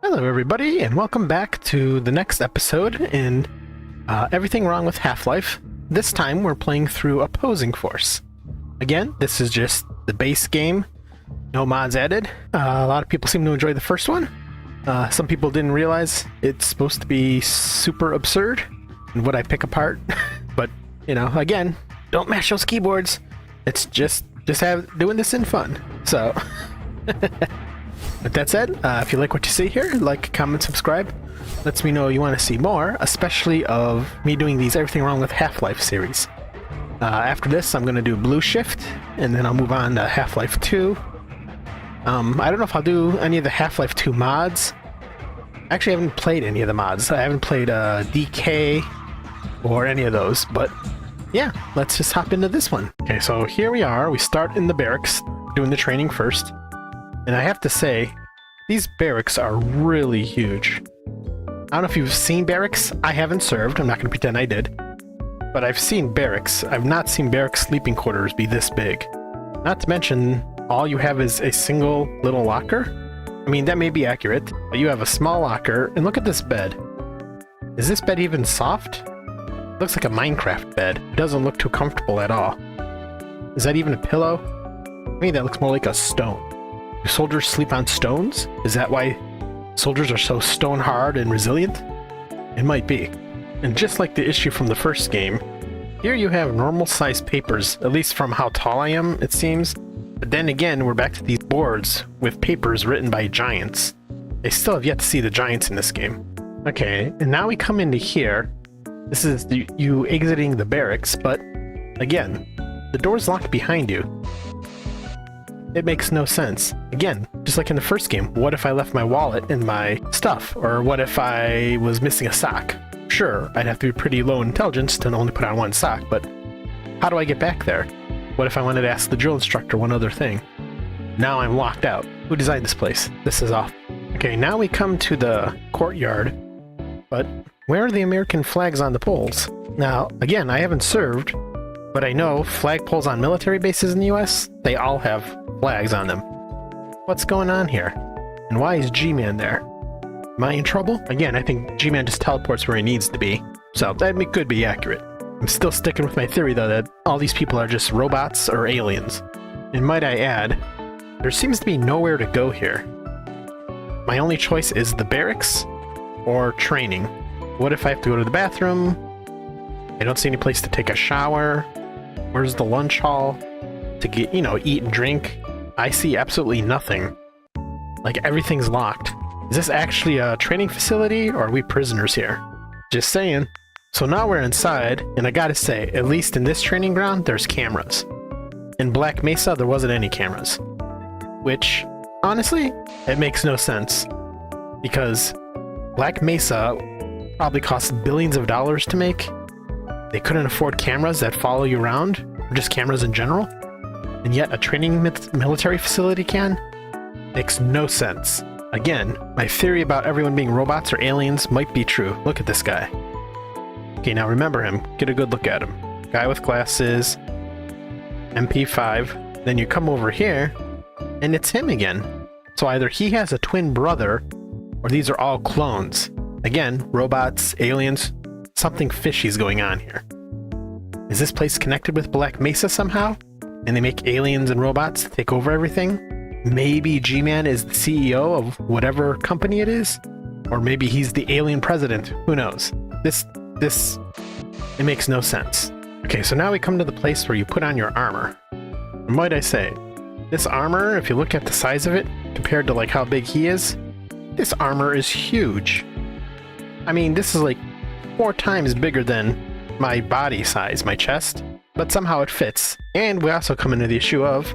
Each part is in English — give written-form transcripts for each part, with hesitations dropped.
Hello everybody, and welcome back to the next episode in Everything Wrong with Half-Life. This time we're playing through Opposing Force. Again, this is just the base game, no mods added. A lot of people seem to enjoy the first one. Some people didn't realize it's supposed to be super absurd and what I pick apart. But, you know, again, don't mash those keyboards. It's just doing this in fun. So... With that said, if you like what you see here, like, comment, subscribe. Lets me know you want to see more, especially of me doing these Everything Wrong with Half-Life series. After this, I'm going to do Blue Shift, and then I'll move on to Half-Life 2. I don't know if I'll do any of the Half-Life 2 mods. Actually, I haven't played any of the mods. I haven't played DK or any of those, but yeah, let's just hop into this one. Okay, so here we are. We start in the barracks, doing the training first. And I have to say, these barracks are really huge. I don't know if you've seen barracks. I haven't served. I'm not going to pretend I did. But I've seen barracks. I've not seen barracks sleeping quarters be this big. Not to mention, all you have is a single little locker. I mean, that may be accurate, but you have a small locker, and look at this bed. Is this bed even soft? It looks like a Minecraft bed. It doesn't look too comfortable at all. Is that even a pillow? To me, that looks more like a stone. Do soldiers sleep on stones? Is that why soldiers are so stone hard and resilient? It might be. And just like the issue from the first game, here you have normal sized papers, at least from how tall I am, it seems. But then again, we're back to these boards with papers written by giants. I still have yet to see the giants in this game. Okay, and now we come into here. This is you exiting the barracks, but again, the door's locked behind you. It makes no sense. Again, just like in the first game, what if I left my wallet and my stuff? Or what if I was missing a sock? Sure, I'd have to be pretty low intelligence to only put on one sock, but how do I get back there? What if I wanted to ask the drill instructor one other thing? Now I'm locked out. Who designed this place? This is off. Okay, now we come to the courtyard, but where are the American flags on the poles? Now, again, I haven't served, but I know flagpoles on military bases in the US, they all have flags on them. What's going on here? And why is G-Man there? Am I in trouble? Again, I think G-Man just teleports where he needs to be, so that could be accurate. I'm still sticking with my theory, though, that all these people are just robots or aliens. And might I add, there seems to be nowhere to go here. My only choice is the barracks or training. What if I have to go to the bathroom? I don't see any place to take a shower. Where's the lunch hall to get, you know, eat and drink? I see absolutely nothing. Like, everything's locked. Is this actually a training facility, or are we prisoners here? Just saying. So now we're inside, and I gotta say, at least in this training ground, there's cameras. In Black Mesa, there wasn't any cameras. Which, honestly, it makes no sense. Because Black Mesa probably costs billions of dollars to make. They couldn't afford cameras that follow you around, or just cameras in general. And yet a training military facility can? Makes no sense. Again, my theory about everyone being robots or aliens might be true. Look at this guy. Okay, now remember him. Get a good look at him. Guy with glasses, MP5. Then you come over here, and it's him again. So either he has a twin brother, or these are all clones. Again, robots, aliens, something fishy's going on here. Is this place connected with Black Mesa somehow? And they make aliens and robots take over everything? Maybe G-Man is the CEO of whatever company it is? Or maybe he's the alien president. Who knows? It makes no sense. Okay, so now we come to the place where you put on your armor. And might I say, this armor, if you look at the size of it, compared to like how big he is, this armor is huge. I mean, this is like 4 times bigger than my body size, my chest, but somehow it fits. And we also come into the issue of,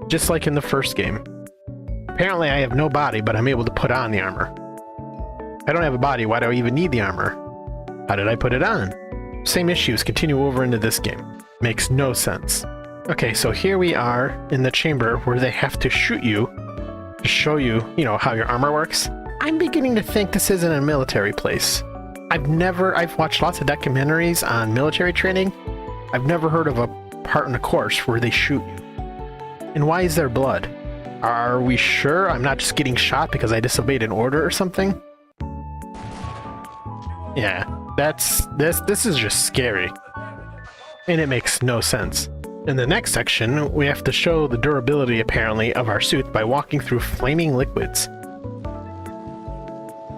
just like in the first game, apparently I have no body, but I'm able to put on the armor. I don't have a body, why do I even need the armor? How did I put it on? Same issues continue over into this game. Makes no sense. Okay, so here we are in the chamber where they have to shoot you to show you, you know, how your armor works. I'm beginning to think this isn't a military place. I've watched lots of documentaries on military training. I've never heard of a part in a course where they shoot you. And why is there blood? Are we sure I'm not just getting shot because I disobeyed an order or something? Yeah, this is just scary. And it makes no sense. In the next section, we have to show the durability, apparently, of our suit by walking through flaming liquids.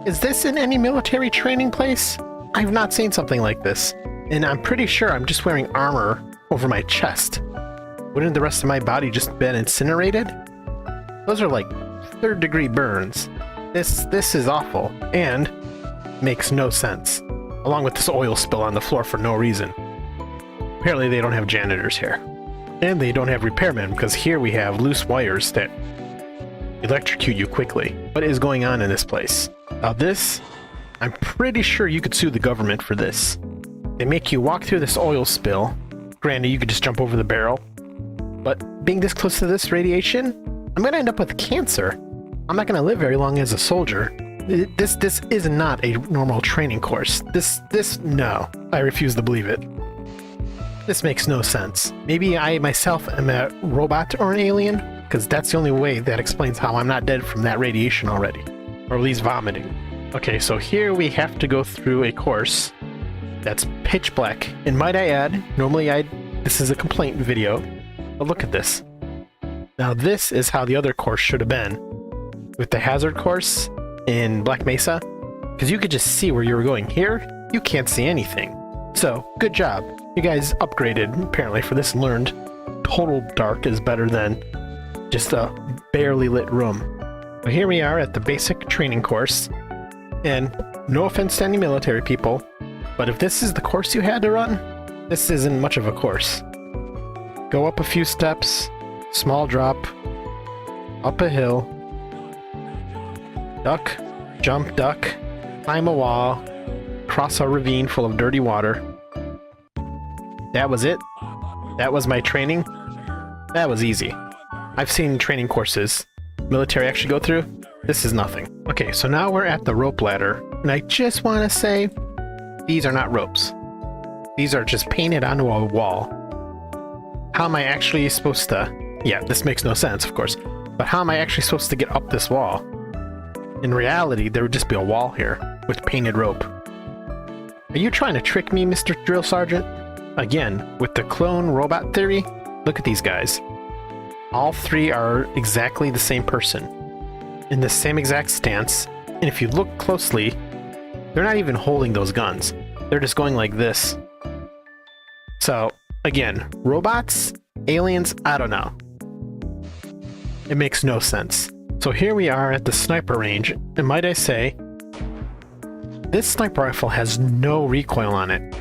Is this in any military training place? I've not seen something like this, and I'm pretty sure I'm just wearing armor over my chest. Wouldn't the rest of my body just been incinerated? Those are like third-degree burns. This is awful, and makes no sense, along with this oil spill on the floor for no reason. Apparently they don't have janitors here. And they don't have repairmen, because here we have loose wires that electrocute you quickly. What is going on in this place? Now this, I'm pretty sure you could sue the government for this. They make you walk through this oil spill. Granted, you could just jump over the barrel. But being this close to this radiation, I'm gonna end up with cancer. I'm not gonna live very long as a soldier. This is not a normal training course. No. I refuse to believe it. This makes no sense. Maybe I myself am a robot or an alien? Because that's the only way that explains how I'm not dead from that radiation already. Or at least vomiting. Okay, so here we have to go through a course that's pitch black. And might I add, normally this is a complaint video, but look at this. Now this is how the other course should have been. With the hazard course in Black Mesa. Because you could just see where you were going. Here, you can't see anything. So, good job. You guys upgraded, apparently, for this and learned total dark is better than just a barely lit room. So here we are at the basic training course, and no offense to any military people, but if this is the course you had to run, this isn't much of a course. Go up a few steps, small drop, up a hill, duck, jump, duck, climb a wall, cross a ravine full of dirty water. That was it? That was my training? That was easy. I've seen training courses military actually go through. This is nothing. Okay, so now we're at the rope ladder, and I just want to say, these are not ropes. These are just painted onto a wall. How am I actually supposed to... Yeah, this makes no sense, of course. But how am I actually supposed to get up this wall? In reality, there would just be a wall here with painted rope. Are you trying to trick me, Mr. Drill Sergeant? Again, with the clone robot theory, look at these guys. All three are exactly the same person, in the same exact stance, and if you look closely, they're not even holding those guns. They're just going like this. So, again, robots, aliens, I don't know. It makes no sense. So here we are at the sniper range, and might I say, this sniper rifle has no recoil on it.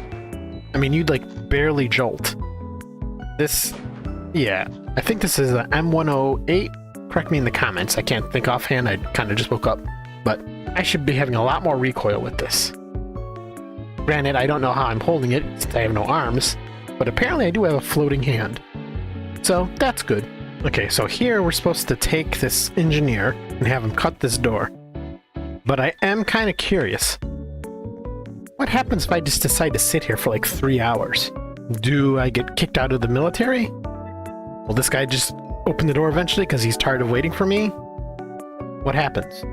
I mean, you'd like barely jolt. This, yeah, I think this is an M108. Correct me in the comments. I can't think offhand. I kind of just woke up. But I should be having a lot more recoil with this. Granted, I don't know how I'm holding it since I have no arms, but apparently I do have a floating hand. So that's good. Okay, so here we're supposed to take this engineer and have him cut this door. But I am kind of curious. What happens if I just decide to sit here for like 3 hours? Do I get kicked out of the military? Will this guy just open the door eventually because he's tired of waiting for me? What happens?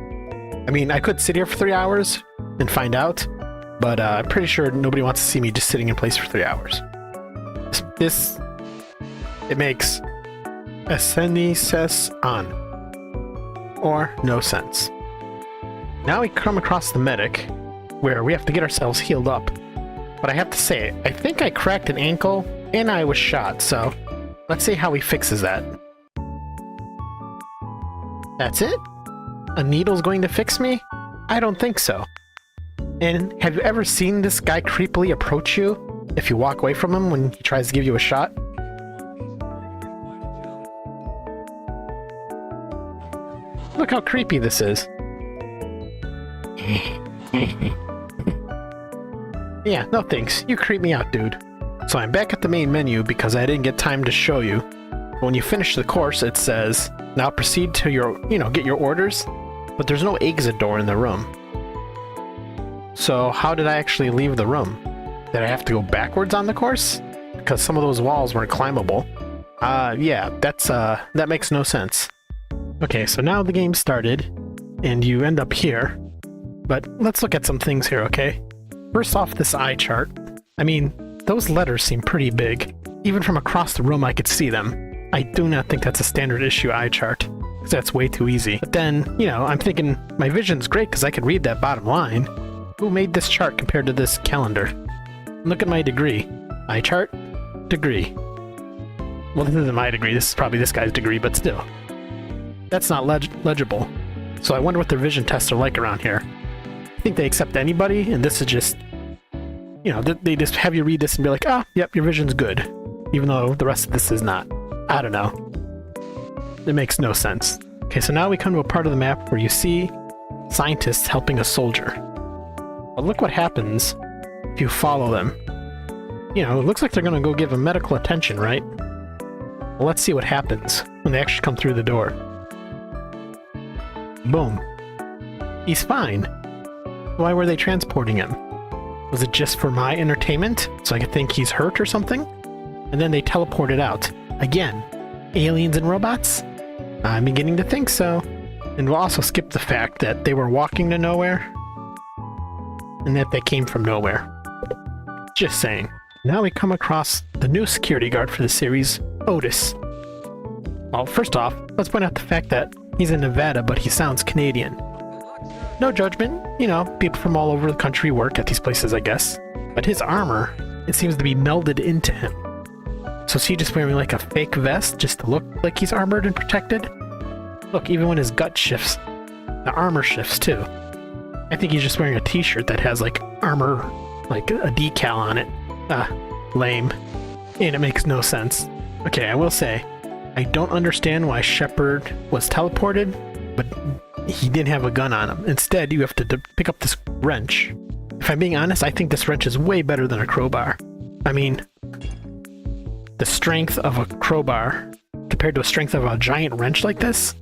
I mean, I could sit here for 3 hours and find out, but I'm pretty sure nobody wants to see me just sitting in place for 3 hours. It makes sense on, or no sense. Now we come across the medic, where we have to get ourselves healed up. But I have to say, I think I cracked an ankle, and I was shot, so let's see how he fixes that. That's it? A needle's going to fix me? I don't think so. And have you ever seen this guy creepily approach you if you walk away from him when he tries to give you a shot? Look how creepy this is. Yeah, no thanks. You creep me out, dude. So I'm back at the main menu because I didn't get time to show you. When you finish the course, it says, now proceed to your, get your orders, but there's no exit door in the room. So how did I actually leave the room? Did I have to go backwards on the course? Because some of those walls weren't climbable. Yeah, that makes no sense. Okay, so now the game started, and you end up here. But let's look at some things here, okay? First off, this eye chart. I mean, those letters seem pretty big. Even from across the room I could see them. I do not think that's a standard issue eye chart, because that's way too easy. But then, you know, I'm thinking my vision's great because I could read that bottom line. Who made this chart compared to this calendar? Look at my degree. Eye chart, degree. Well, this isn't my degree, this is probably this guy's degree, but still. That's not legible. So I wonder what their vision tests are like around here. I think they accept anybody, and this is just, you know, they just have you read this and be like, ah, yep, your vision's good. Even though the rest of this is not. I don't know. It makes no sense. Okay, so now we come to a part of the map where you see scientists helping a soldier. But look what happens if you follow them. You know, it looks like they're gonna go give him medical attention, right? Well, let's see what happens when they actually come through the door. Boom. He's fine. Why were they transporting him? Was it just for my entertainment? So I could think he's hurt or something? And then they teleported out. Again, aliens and robots? I'm beginning to think so. And we'll also skip the fact that they were walking to nowhere. And that they came from nowhere. Just saying. Now we come across the new security guard for the series, Otis. Well, first off, let's point out the fact that he's in Nevada, but he sounds Canadian. No judgment, you know, people from all over the country work at these places, I guess. But his armor, it seems to be melded into him. So is he just wearing like a fake vest just to look like he's armored and protected? Look, even when his gut shifts, the armor shifts too. I think he's just wearing a t-shirt that has like armor, like a decal on it. Lame. And it makes no sense. Okay, I will say, I don't understand why Shepard was teleported, but he didn't have a gun on him. Instead, you have to pick up this wrench. If I'm being honest, I think this wrench is way better than a crowbar. I mean, the strength of a crowbar compared to the strength of a giant wrench like this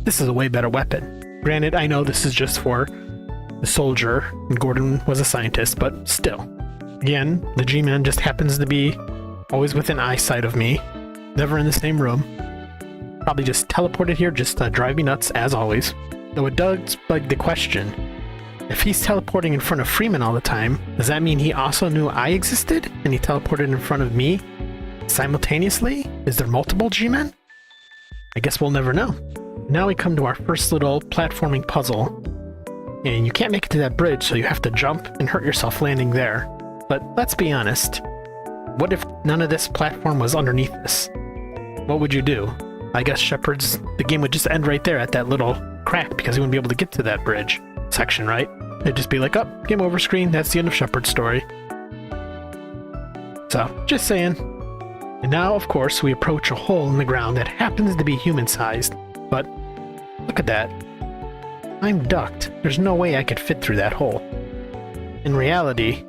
is a way better weapon. Granted, I know this is just for the soldier, and Gordon was a scientist, but still. Again, the G-Man just happens to be always within eyesight of me, never in the same room. Probably just teleported here just to drive me nuts, as always. Though it does beg the question, if he's teleporting in front of Freeman all the time, does that mean he also knew I existed, and he teleported in front of me simultaneously? Is there multiple G-Men? I guess we'll never know. Now we come to our first little platforming puzzle, and you can't make it to that bridge, so you have to jump and hurt yourself landing there. But let's be honest, what if none of this platform was underneath this? What would you do? I guess the game would just end right there at that little crack because he wouldn't be able to get to that bridge section, right? It'd just be like, oh, game over screen, that's the end of Shepard's story. So, just saying. And now, of course, we approach a hole in the ground that happens to be human-sized, but look at that. I'm ducked. There's no way I could fit through that hole. In reality,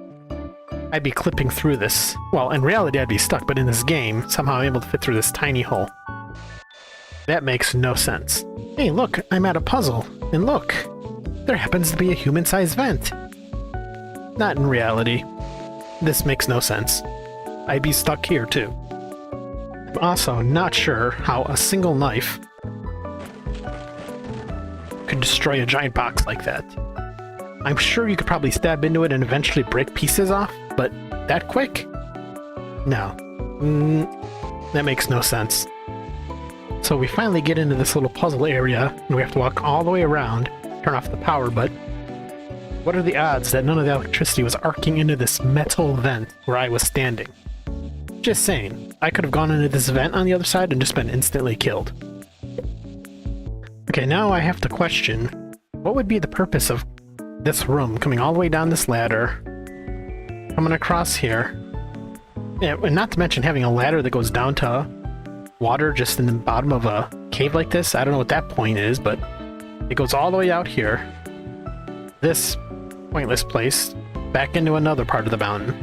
I'd be clipping through this. Well, in reality I'd be stuck, but in this game, somehow I'm able to fit through this tiny hole. That makes no sense. Hey, look, I'm at a puzzle. And look, there happens to be a human-sized vent. Not in reality. This makes no sense. I'd be stuck here, too. I'm also not sure how a single knife could destroy a giant box like that. I'm sure you could probably stab into it and eventually break pieces off, but that quick? No. That makes no sense. So we finally get into this little puzzle area, and we have to walk all the way around, turn off the power, but what are the odds that none of the electricity was arcing into this metal vent where I was standing? Just saying, I could have gone into this vent on the other side and just been instantly killed. Okay, now I have to question, what would be the purpose of this room coming all the way down this ladder, coming across here, yeah, and not to mention having a ladder that goes down to water just in the bottom of a cave like this. I don't know what that point is, but it goes all the way out here, this pointless place, back into another part of the mountain.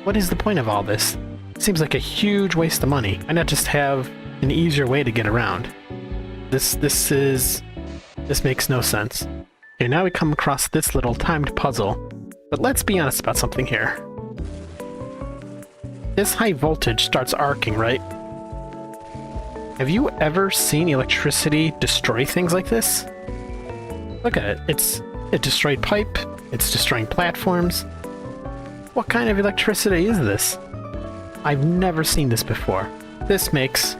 What is the point of all this? It seems like a huge waste of money. Why not just have an easier way to get around? This makes no sense. Okay, now we come across this little timed puzzle, but let's be honest about something here. This high voltage starts arcing, right? Have you ever seen electricity destroy things like this? Look at it. It destroyed pipe. It's destroying platforms. What kind of electricity is this? I've never seen this before. This makes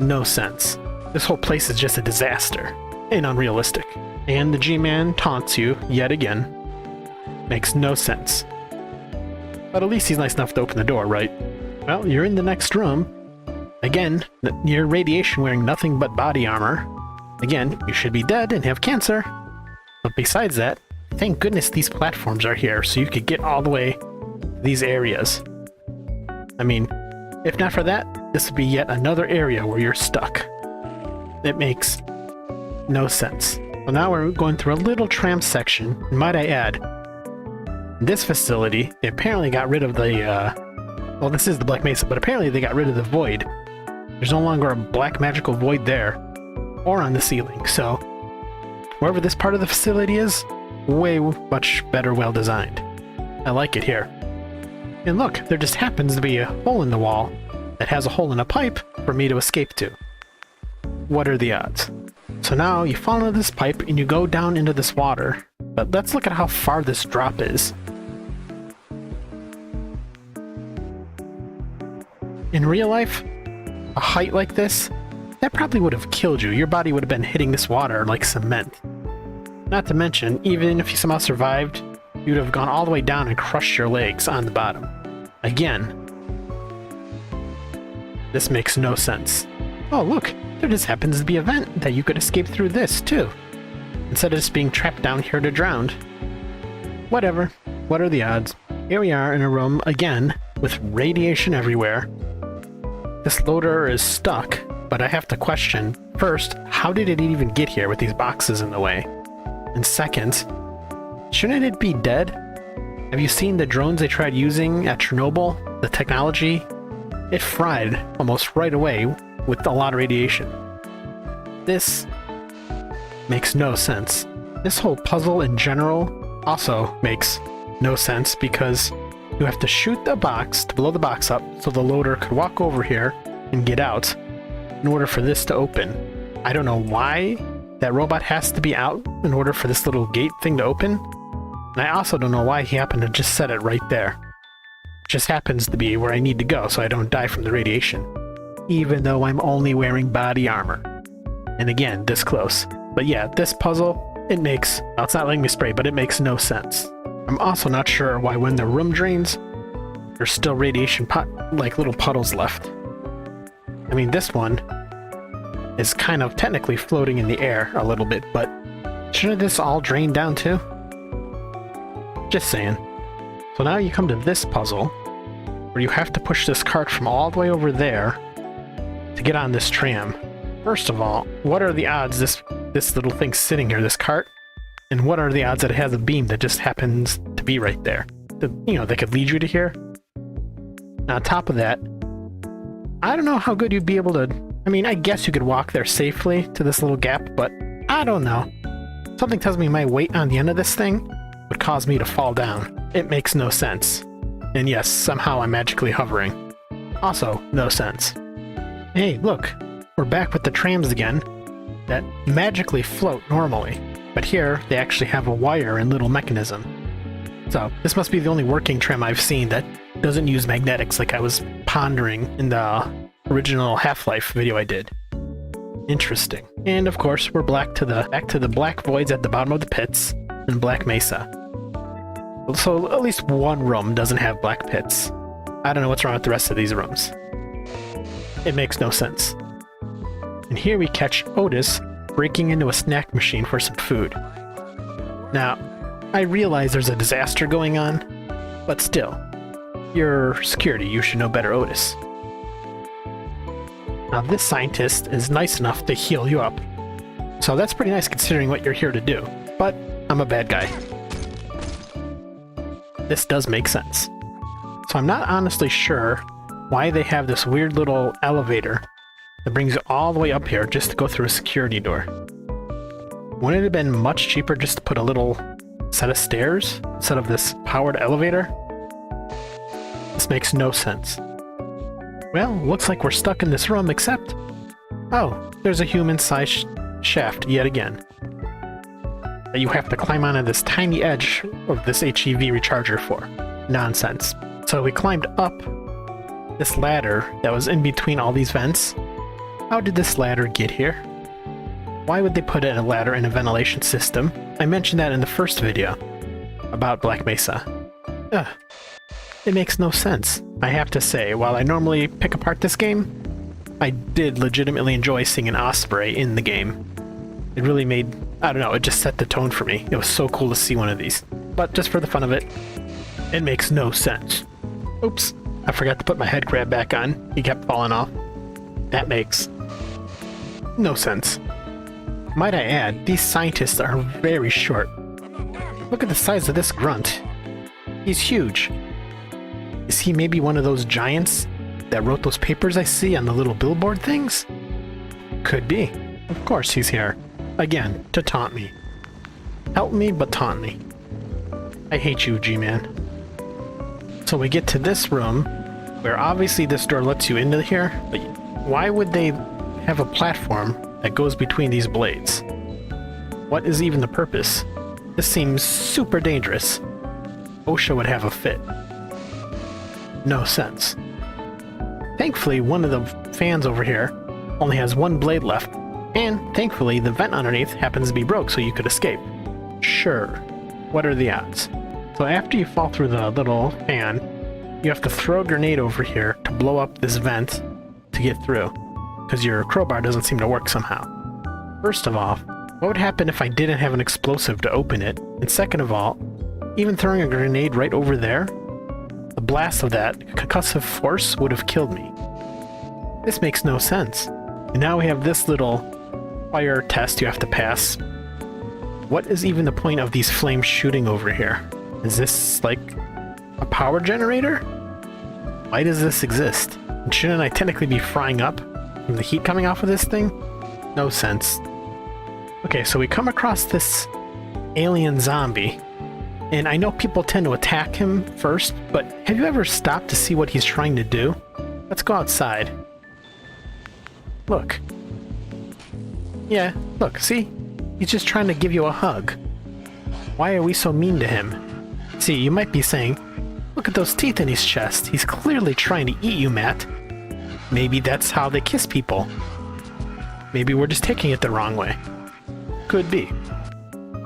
no sense. This whole place is just a disaster and unrealistic. And the G-Man taunts you yet again. Makes no sense. But at least he's nice enough to open the door, right? Well, you're in the next room. Again, you're radiation wearing nothing but body armor. Again, you should be dead and have cancer. But besides that, thank goodness these platforms are here so you could get all the way to these areas. I mean, if not for that, this would be yet another area where you're stuck. It makes no sense. Well, now we're going through a little tram section, and might I add, in this facility, they apparently got rid of the, well, this is the Black Mesa, but apparently they got rid of the void. There's no longer a black magical void there, or on the ceiling, so wherever this part of the facility is, way much better well designed. I like it here. And look, there just happens to be a hole in the wall that has a hole in a pipe for me to escape to. What are the odds? So now you fall into this pipe and you go down into this water, but let's look at how far this drop is. In real life, a height like this, that probably would have killed you. Your body would have been hitting this water like cement. Not to mention, even if you somehow survived, you'd have gone all the way down and crushed your legs on the bottom. Again, this makes no sense. Oh look, there just happens to be a vent that you could escape through this too, instead of just being trapped down here to drown. Whatever, what are the odds? Here we are in a room again, with radiation everywhere. This loader is stuck, but I have to question, first, how did it even get here with these boxes in the way? And second, shouldn't it be dead? Have you seen the drones they tried using at Chernobyl? The technology? It fried almost right away with a lot of radiation. This makes no sense. This whole puzzle in general also makes no sense because you have to shoot the box to blow the box up so the loader could walk over here and get out in order for this to open. I don't know why that robot has to be out in order for this little gate thing to open. And I also don't know why he happened to just set it right there. It just happens to be where I need to go so I don't die from the radiation. Even though I'm only wearing body armor. And again, this close. But yeah, this puzzle, it makes, well, it's not letting me spray, but it makes no sense. I'm also not sure why when the room drains, there's still radiation like little puddles left. I mean, this one is kind of technically floating in the air a little bit, but shouldn't this all drain down too? Just saying. So now you come to this puzzle, where you have to push this cart from all the way over there to get on this tram. First of all, what are the odds this little thing's sitting here, this cart? And what are the odds that it has a beam that just happens to be right there? That could lead you to here? Now, on top of that, I don't know how good you'd be able to... I mean, I guess you could walk there safely to this little gap, but I don't know. Something tells me my weight on the end of this thing would cause me to fall down. It makes no sense. And yes, somehow I'm magically hovering. Also, no sense. Hey, look! We're back with the trams again that magically float normally. But here, they actually have a wire and little mechanism. So, this must be the only working tram I've seen that doesn't use magnetics like I was pondering in the original Half-Life video I did. Interesting. And of course, we're back to the black voids at the bottom of the pits in Black Mesa. So, at least one room doesn't have black pits. I don't know what's wrong with the rest of these rooms. It makes no sense. And here we catch Otis breaking into a snack machine for some food. Now, I realize there's a disaster going on, but still, you're security, you should know better, Otis. Now, this scientist is nice enough to heal you up, so that's pretty nice considering what you're here to do, but I'm a bad guy. This does make sense. So I'm not honestly sure why they have this weird little elevator that brings you all the way up here just to go through a security door. Wouldn't it have been much cheaper just to put a little set of stairs instead of this powered elevator? This makes no sense. Well, looks like we're stuck in this room, except Oh, there's a human-sized shaft yet again. That you have to climb onto this tiny edge of this HEV recharger for. Nonsense. So we climbed up this ladder that was in between all these vents. How did this ladder get here? Why would they put a ladder in a ventilation system? I mentioned that in the first video about Black Mesa. Ugh. It makes no sense. I have to say, while I normally pick apart this game, I did legitimately enjoy seeing an Osprey in the game. It really made, I don't know, it just set the tone for me. It was so cool to see one of these. But just for the fun of it, it makes no sense. Oops, I forgot to put my head grab back on. He kept falling off. That makes no sense. Might I add, these scientists are very short. Look at the size of this grunt. He's huge. Is he maybe one of those giants that wrote those papers I see on the little billboard things? Could be. Of course he's here. Again, to taunt me. Help me, but taunt me. I hate you, G-Man. So we get to this room, where obviously this door lets you into here, but why would they have a platform that goes between these blades? What is even the purpose? This seems super dangerous. OSHA would have a fit. No sense. Thankfully, one of the fans over here only has one blade left, and thankfully the vent underneath happens to be broke so you could escape. Sure. What are the odds? So after you fall through the little fan, you have to throw a grenade over here to blow up this vent to get through, because your crowbar doesn't seem to work somehow. First of all, what would happen if I didn't have an explosive to open it? And second of all, even throwing a grenade right over there, the blast of that concussive force would have killed me. This makes no sense. And now we have this little fire test you have to pass. What is even the point of these flames shooting over here? Is this like a power generator? Why does this exist? And shouldn't I technically be frying up from the heat coming off of this thing? No sense. Okay, so we come across this alien zombie, and I know people tend to attack him first, but have you ever stopped to see what he's trying to do? Let's go outside. Look. Yeah, look, see? He's just trying to give you a hug. Why are we so mean to him? See, you might be saying, look at those teeth in his chest. He's clearly trying to eat you, Matt. Maybe that's how they kiss people. Maybe we're just taking it the wrong way. Could be.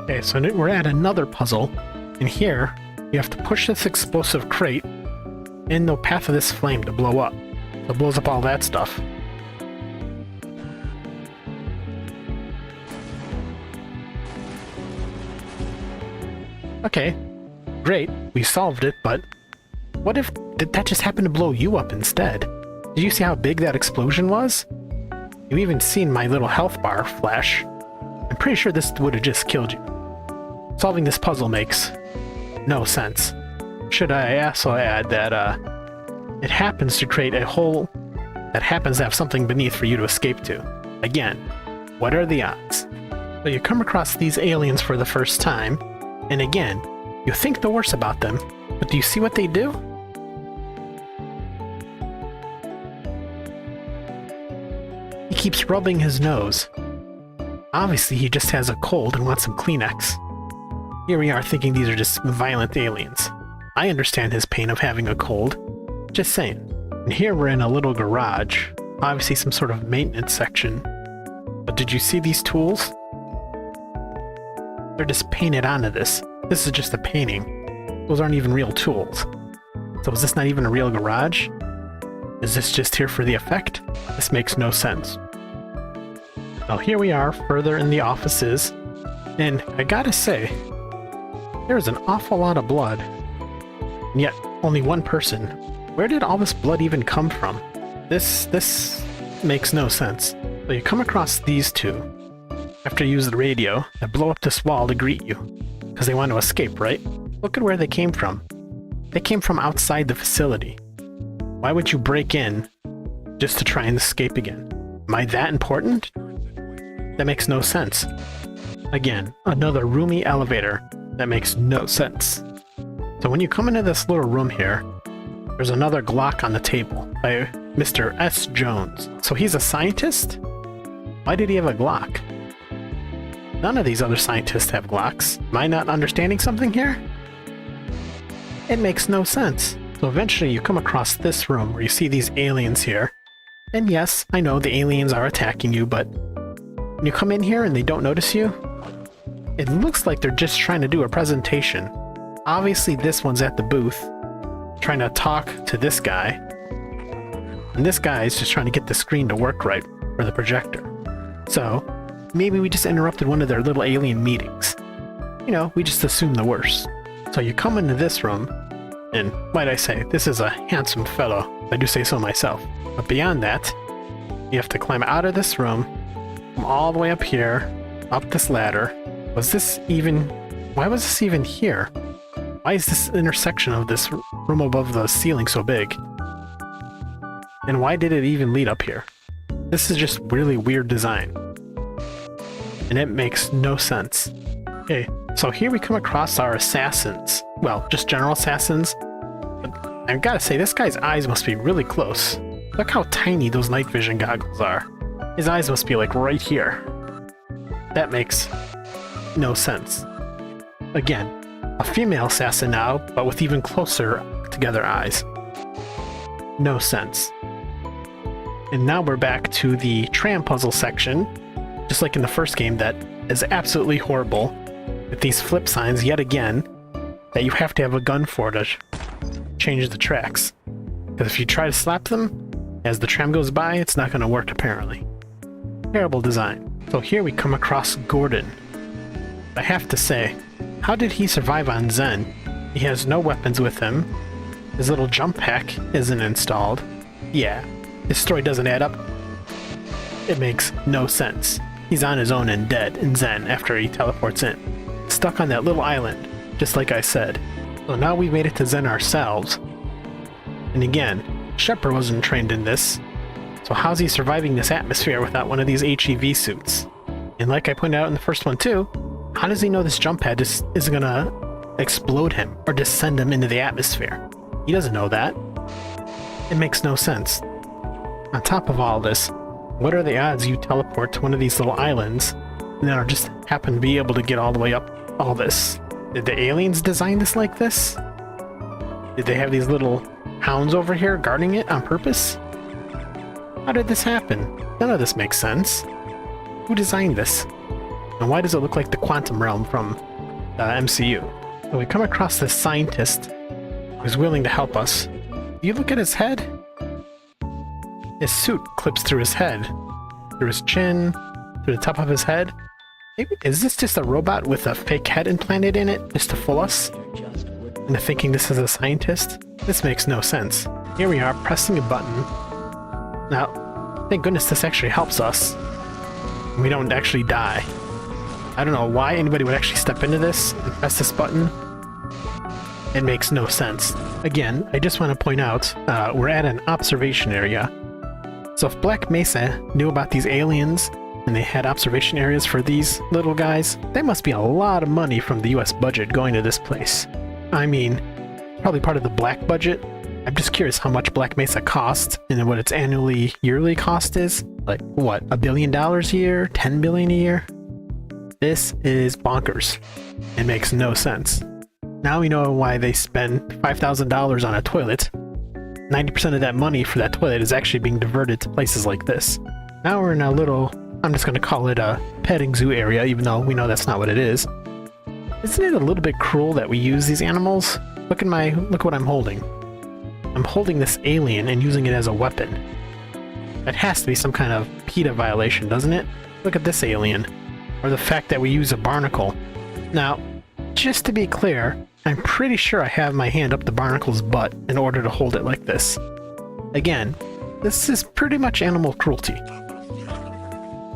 Okay, so we're at another puzzle, and here you have to push this explosive crate in the path of this flame to blow up. So it blows up all that stuff. Okay, great, we solved it, but what if did that just happen to blow you up instead? Did you see how big that explosion was? You've even seen my little health bar flash. I'm pretty sure this would have just killed you. Solving this puzzle makes no sense. Should I also add that it happens to create a hole that happens to have something beneath for you to escape to. Again, what are the odds? So you come across these aliens for the first time, and again, you think the worst about them, but do you see what they do? He keeps rubbing his nose. Obviously, he just has a cold and wants some Kleenex. Here we are thinking these are just violent aliens. I understand his pain of having a cold. Just saying. And here we're in a little garage. Obviously some sort of maintenance section. But did you see these tools? They're just painted onto this. This is just a painting. Those aren't even real tools. So is this not even a real garage? Is this just here for the effect? This makes no sense. Well, here we are, further in the offices, and I gotta say, there's an awful lot of blood, and yet only one person. Where did all this blood even come from? This makes no sense. So you come across these two, after you use the radio, that blow up this wall to greet you, because they want to escape, right? Look at where they came from. They came from outside the facility. Why would you break in just to try and escape again? Am I that important? That makes no sense. Again, another roomy elevator. That makes no sense. So when you come into this little room here, there's another Glock on the table by Mr. S. Jones. So he's a scientist? Why did he have a Glock? None of these other scientists have Glocks. Am I not understanding something here? It makes no sense. So eventually you come across this room where you see these aliens here. And yes, I know the aliens are attacking you, but when you come in here and they don't notice you, it looks like they're just trying to do a presentation. Obviously this one's at the booth, trying to talk to this guy. And this guy is just trying to get the screen to work right for the projector. So, maybe we just interrupted one of their little alien meetings. You know, we just assume the worst. So you come into this room, and might I say, this is a handsome fellow, if I do say so myself. But beyond that, you have to climb out of this room, come all the way up here, up this ladder. Why was this even here? Why is this intersection of this room above the ceiling so big? And why did it even lead up here? This is just really weird design. And it makes no sense. Okay, so here we come across our assassins. Well, just general assassins. But I've got to say, this guy's eyes must be really close. Look how tiny those night vision goggles are. His eyes must be like right here. That makes no sense. Again, a female assassin now, but with even closer together eyes. No sense. And now we're back to the tram puzzle section, just like in the first game, that is absolutely horrible, with these flip signs yet again, that you have to have a gun for to change the tracks. Because if you try to slap them, as the tram goes by, it's not going to work apparently. Terrible design. So here we come across Gordon. I have to say, how did he survive on Zen? He has no weapons with him. His little jump pack isn't installed. Yeah, this story doesn't add up. It makes no sense. He's on his own and dead in Zen after he teleports in. Stuck on that little island, just like I said. So now we made it to Zen ourselves. And again, Shepard wasn't trained in this. So how's he surviving this atmosphere without one of these HEV suits? And like I pointed out in the first one too, how does he know this jump pad just isn't gonna explode him or just send him into the atmosphere? He doesn't know that. It makes no sense. On top of all this, what are the odds you teleport to one of these little islands and then just happen to be able to get all the way up all this? Did the aliens design this like this? Did they have these little hounds over here guarding it on purpose? How did this happen? None of this makes sense. Who designed this? And why does it look like the Quantum Realm from the MCU? So we come across this scientist who's willing to help us. You look at his head? His suit clips through his head, through his chin, through the top of his head. Maybe, is this just a robot with a fake head implanted in it just to fool us into thinking this is a scientist? This makes no sense. Here we are pressing a button. Now, thank goodness this actually helps us. We don't actually die. I don't know why anybody would actually step into this and press this button. It makes no sense. Again, I just want to point out, we're at an observation area. So if Black Mesa knew about these aliens and they had observation areas for these little guys, that must be a lot of money from the US budget going to this place. I mean, probably part of the black budget. I'm just curious how much Black Mesa costs and what its yearly cost is. Like, what, $1 billion a year? 10 billion a year? This is bonkers. It makes no sense. Now we know why they spend $5,000 on a toilet. 90% of that money for that toilet is actually being diverted to places like this. Now we're in a little, I'm just going to call it a petting zoo area, even though we know that's not what it is. Isn't it a little bit cruel that we use these animals? Look what I'm holding. I'm holding this alien and using it as a weapon. That has to be some kind of PETA violation, doesn't it? Look at this alien. Or the fact that we use a barnacle. Now, just to be clear, I'm pretty sure I have my hand up the barnacle's butt in order to hold it like this. Again, this is pretty much animal cruelty.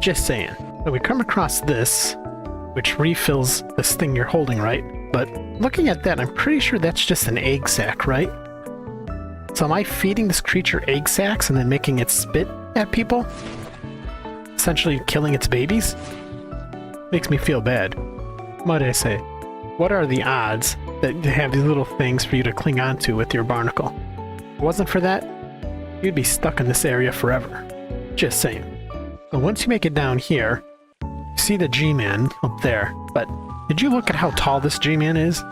Just saying. But we come across this, which refills this thing you're holding, right? But looking at that, I'm pretty sure that's just an egg sac, right? So am I feeding this creature egg sacs and then making it spit at people? Essentially killing its babies? Makes me feel bad. What did I say? What are the odds that they have these little things for you to cling onto with your barnacle? If it wasn't for that, you'd be stuck in this area forever. Just saying. So once you make it down here, you see the G-Man up there. But did you look at how tall this G-Man is?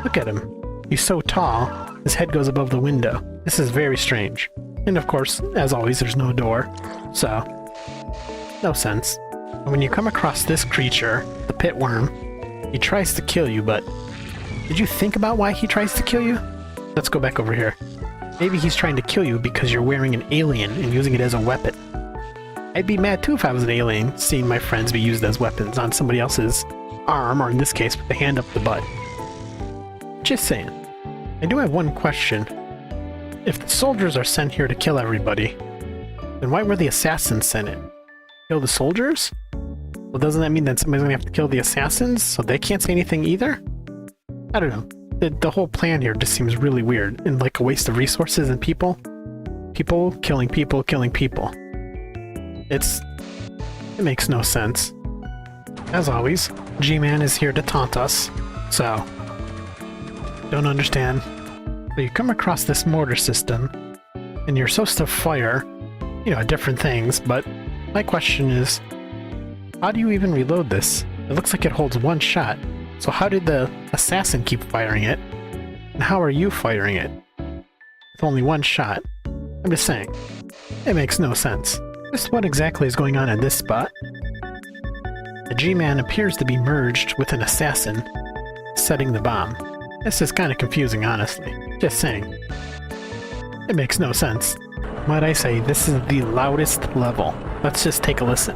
Look at him. He's so tall, his head goes above the window. This is very strange. And of course, as always, there's no door. So, no sense. And when you come across this creature, the pit worm, he tries to kill you, but did you think about why he tries to kill you? Let's go back over here. Maybe he's trying to kill you because you're wearing an alien and using it as a weapon. I'd be mad too if I was an alien, seeing my friends be used as weapons on somebody else's arm, or in this case, with the hand up the butt. Just saying. I do have one question. If the soldiers are sent here to kill everybody, then why were the assassins sent in? Kill the soldiers? Well, doesn't that mean that somebody's gonna have to kill the assassins, so they can't say anything either? I don't know. The whole plan here just seems really weird, and like a waste of resources and people. People killing people, killing people. It makes no sense. As always, G-Man is here to taunt us, so don't understand. So you come across this mortar system, and you're supposed to fire, you know, different things, but my question is, how do you even reload this? It looks like it holds one shot. So how did the assassin keep firing it? And how are you firing it? With only one shot. I'm just saying. It makes no sense. Just what exactly is going on in this spot? The G-Man appears to be merged with an assassin setting the bomb. This is kind of confusing, honestly. Just saying. It makes no sense. Might I say, this is the loudest level. Let's just take a listen.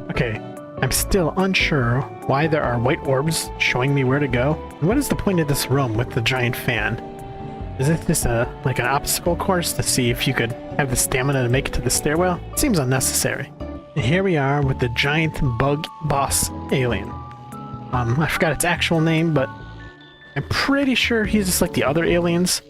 Okay, I'm still unsure why there are white orbs showing me where to go. And what is the point of this room with the giant fan? Is it just like an obstacle course to see if you could have the stamina to make it to the stairwell? It seems unnecessary. And here we are with the giant bug boss alien. I forgot its actual name, but I'm pretty sure he's just like the other aliens.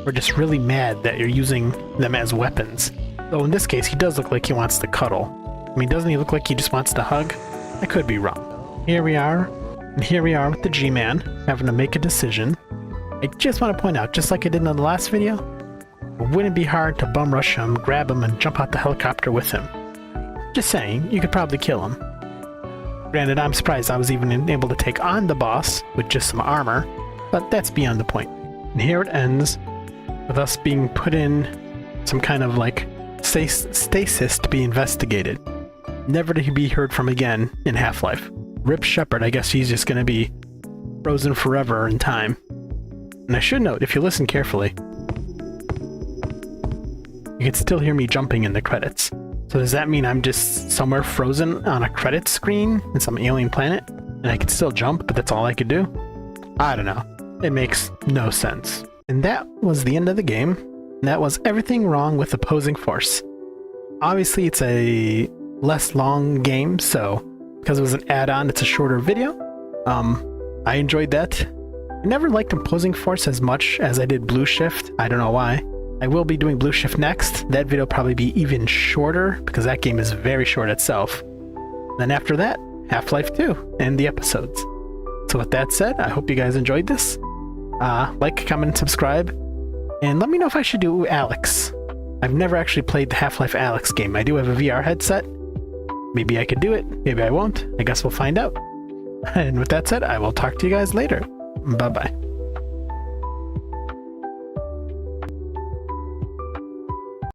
We're just really mad that you're using them as weapons. Though in this case, he does look like he wants to cuddle. I mean, doesn't he look like he just wants to hug? I could be wrong. Here we are, and here we are with the G-Man, having to make a decision. I just want to point out, just like I did in the last video, it wouldn't be hard to bum rush him, grab him, and jump out the helicopter with him. Just saying, you could probably kill him. Granted, I'm surprised I was even able to take on the boss with just some armor, but that's beyond the point. And here it ends, with us being put in some kind of like stasis to be investigated. Never to be heard from again in Half-Life. Rip Shepard, I guess he's just gonna be frozen forever in time. And I should note, if you listen carefully, you can still hear me jumping in the credits. So does that mean I'm just somewhere frozen on a credits screen in some alien planet? And I can still jump, but that's all I could do? I don't know. It makes no sense. And that was the end of the game. And that was everything wrong with Opposing Force. Obviously, it's a less long game, so because it was an add-on, it's a shorter video. I enjoyed that. I never liked Opposing Force as much as I did Blue Shift. I don't know why. I will be doing Blue Shift next. That video will probably be even shorter because that game is very short itself. Then after that, Half-Life 2 and the episodes. So with that said, I hope you guys enjoyed this. Like, comment, and subscribe. And let me know if I should do Alex. I've never actually played the Half-Life Alex game. I do have a VR headset. Maybe I could do it. Maybe I won't. I guess we'll find out. And with that said, I will talk to you guys later. Bye-bye.